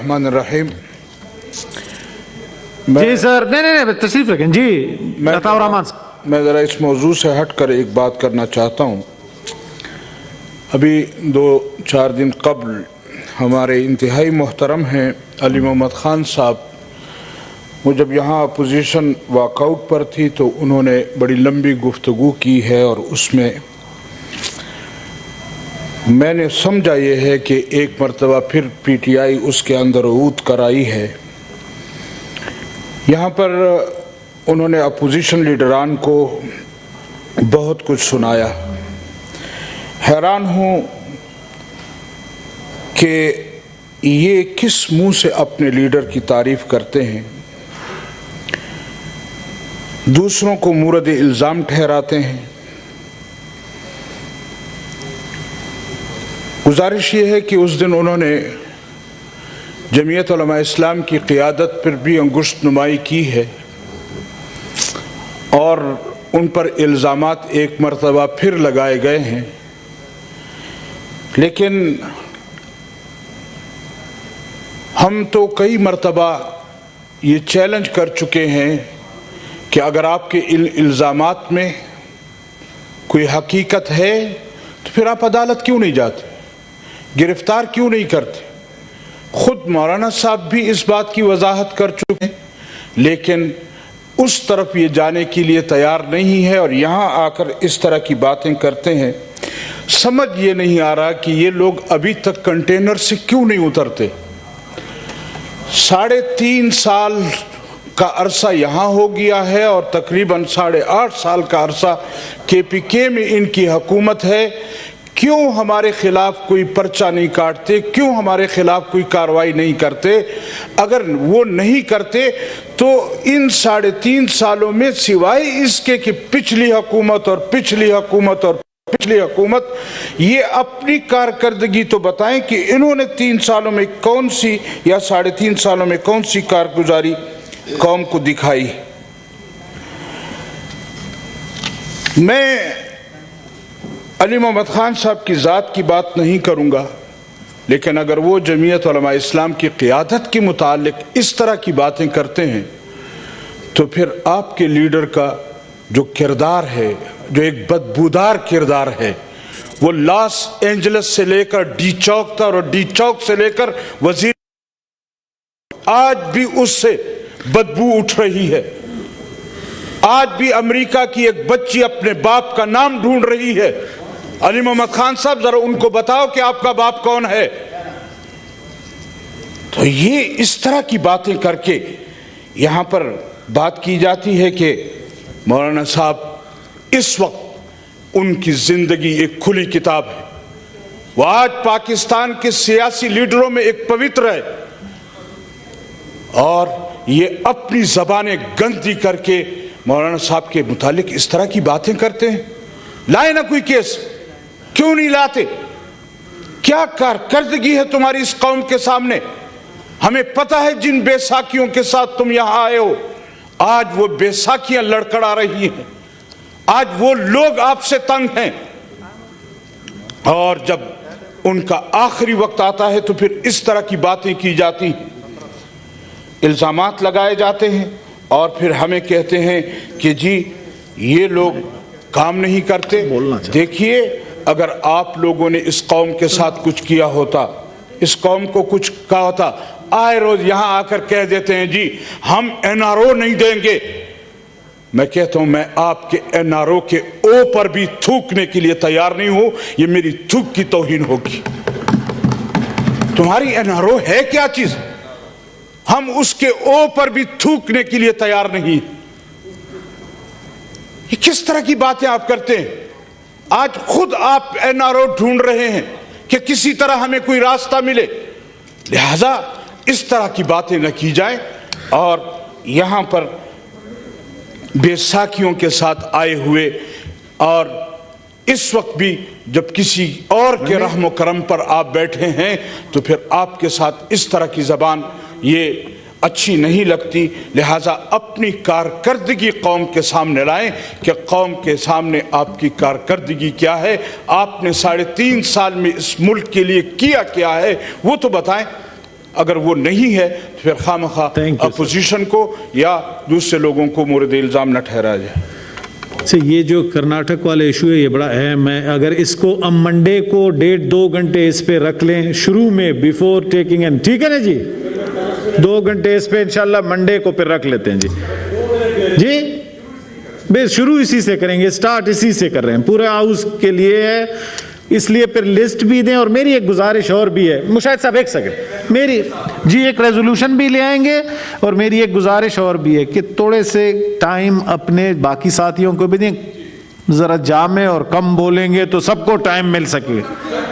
रहमान रहीम। जी sir, नहीं तशरीफ रखें जी। मैं ज़रा इस मौजू से हट कर एक बात करना चाहता हूँ। अभी 2-4 दिन कबल हमारे इंतहाई मोहतरम हैं अली मोहम्मद ख़ान साहब, वो जब यहाँ अपोजिशन वॉकआउट पर थी तो उन्होंने बड़ी लंबी गुफ्तगू की है और उसमें मैंने समझा ये है कि एक मरतबा फिर पीटीआई उसके अंदर ऊत कराई है। यहाँ पर उन्होंने अपोजिशन लीडरान को बहुत कुछ सुनाया। हैरान हूँ कि ये किस मुंह से अपने लीडर की तारीफ करते हैं, दूसरों को मुरद इल्ज़ाम ठहराते हैं। गुजारिश ये है कि उस दिन उन्होंने जमीयत उलमा इस्लाम की क़ियादत पर भी अंगुश्त नुमाई की है और उन पर इल्ज़ामात एक मरतबा फिर लगाए गए हैं। लेकिन हम तो कई मरतबा ये चैलेंज कर चुके हैं कि अगर आपके इल्ज़ामात में कोई हकीकत है तो फिर आप अदालत क्यों नहीं जाते, गिरफ्तार क्यों नहीं करते। खुद मौलाना साहब भी इस बात की वजाहत कर चुके हैं, लेकिन उस तरफ ये जाने के लिए तैयार नहीं है और यहाँ आकर इस तरह की बातें करते हैं। समझ ये नहीं आ रहा कि ये लोग अभी तक कंटेनर से क्यों नहीं उतरते। 3.5 साल का अरसा यहाँ हो गया है और तकरीबन 8.5 साल का अरसा KPK में इनकी हुकूमत है। क्यों हमारे खिलाफ कोई पर्चा नहीं काटते, क्यों हमारे खिलाफ कोई कार्रवाई नहीं करते। अगर वो नहीं करते तो इन 3.5 सालों में सिवाय इसके कि पिछली हुकूमत और पिछली हुकूमत और पिछली हुकूमत, ये अपनी कारकर्दगी तो बताएं कि इन्होंने 3 सालों में कौन सी या 3.5 सालों में कौन सी कारगुजारी कौम को दिखाई। मैं अली मोहम्मद ख़ान साहब की ज़ात की बात नहीं करूँगा, लेकिन अगर वो जमीयत उलमा इस्लाम की क़ियादत के मुतालिक इस तरह की बातें करते हैं तो फिर आपके लीडर का जो किरदार है, जो एक बदबूदार किरदार है, वो लॉस एंजल्स से लेकर डी चौक तक और डी चौक से लेकर वजीर, आज भी उससे बदबू उठ रही है। आज भी अमेरिका की एक बच्ची अपने बाप का नाम ढूंढ रही है। अली मोहम्मद ख़ान साहब, जरा उनको बताओ कि आपका बाप कौन है। तो ये इस तरह की बातें करके यहाँ पर बात की जाती है कि मौलाना साहब इस वक्त उनकी जिंदगी एक खुली किताब है। वो आज पाकिस्तान के सियासी लीडरों में एक पवित्र है और ये अपनी ज़बानें गंदी करके मौलाना साहब के मुतालिक इस तरह की बातें करते हैं। लाए ना कोई केस, क्यों नहीं लाते। क्या कारकर्दगी है तुम्हारी इस कौम के सामने। हमें पता है जिन बेसाखियों के साथ तुम यहां आए हो, आज वो बेसाखियां लड़खड़ा रही हैं, आज वो लोग आपसे तंग हैं और जब उनका आखिरी वक्त आता है तो फिर इस तरह की बातें की जाती हैं, इल्ज़ामात लगाए जाते हैं और फिर हमें कहते हैं कि जी ये लोग काम नहीं करते। देखिए, अगर आप लोगों ने इस कौम के साथ कुछ किया होता, इस कौम को कुछ कहा होता, आए रोज यहां आकर कह देते हैं जी हम NRO नहीं देंगे। मैं कहता हूं मैं आपके NRO के ओ पर भी थूकने के लिए तैयार नहीं हूं। ये मेरी थूक की तौहीन होगी। तुम्हारी NRO है क्या चीज, हम उसके ओ पर भी थूकने के लिए तैयार नहीं। ये किस तरह की बातें आप करते हैं। आज खुद आप NRO ढूंढ रहे हैं कि किसी तरह हमें कोई रास्ता मिले, लिहाजा इस तरह की बातें न की जाए। और यहां पर बेसाखियों के साथ आए हुए और इस वक्त भी जब किसी और के रहम करम पर आप बैठे हैं तो फिर आपके साथ इस तरह की ज़बान ये अच्छी नहीं लगती। लिहाजा अपनी कारकर्दगी कौम के सामने लाएं कि कौम के सामने आपकी कारकर्दगी क्या है, आपने 3.5 साल में इस मुल्क के लिए किया क्या है, वो तो बताएं। اگر وہ نہیں ہے تو پھر خواہ Thank you, sir. اپوزیشن کو یا دوسرے لوگوں کو مورد الزام نہ ٹھہرایا جائے. سے یہ جو کرناٹک والا ایشو ہے یہ بڑا اہم ہے. اگر اس کو ہم منڈے کو 1.5-2 گھنٹے اس پہ رکھ لیں شروع میں بیفور ٹیکنگ اینڈ, ٹھیک ہے نا جی, 2 گھنٹے اس پہ انشاءاللہ منڈے کو پھر رکھ لیتے ہیں جی. جی بے شروع اسی سے کریں گے, سٹارٹ اسی سے کر رہے ہیں, پورے ہاؤس کے لیے ہے, اس لیے پھر لسٹ بھی دیں. اور میری ایک گزارش اور بھی ہے مشاہد صاحب, ایک سیکنڈ, میری جی ایک ریزولوشن بھی لے آئیں گے, اور میری ایک گزارش اور بھی ہے کہ تھوڑے سے ٹائم اپنے باقی ساتھیوں کو بھی دیں, ذرا جامع اور کم بولیں گے تو سب کو ٹائم مل سکے.